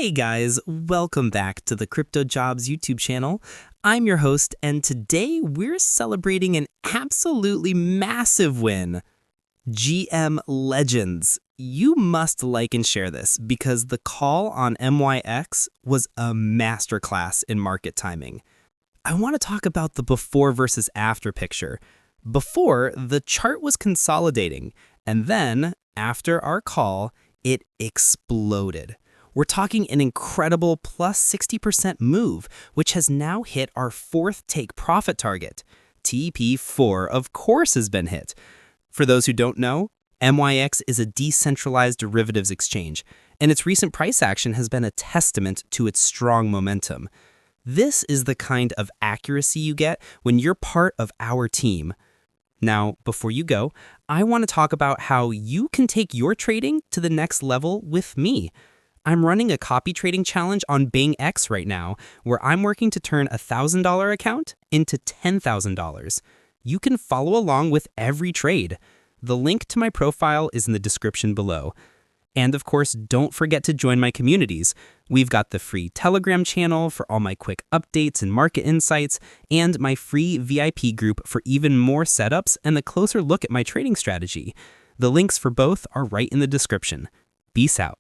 Hey guys, welcome back to the CryptoJobs YouTube channel. I'm your host, and today we're celebrating an absolutely massive win. GM Legends. You must like and share this because the call on MYX was a masterclass in market timing. I want to talk about the before versus after picture. Before, the chart was consolidating, and then, after our call, it exploded. We're talking an incredible plus 60% move, which has now hit our fourth take profit target. TP4, of course, has been hit. For those who don't know, MYX is a decentralized derivatives exchange, and its recent price action has been a testament to its strong momentum. This is the kind of accuracy you get when you're part of our team. Now, before you go, I want to talk about how you can take your trading to the next level with me. I'm running a copy trading challenge on MYX right now, where I'm working to turn a $1,000 account into $10,000. You can follow along with every trade. The link to my profile is in the description below. And of course, don't forget to join my communities. We've got the free Telegram channel for all my quick updates and market insights, and my free VIP group for even more setups and a closer look at my trading strategy. The links for both are right in the description. Peace out.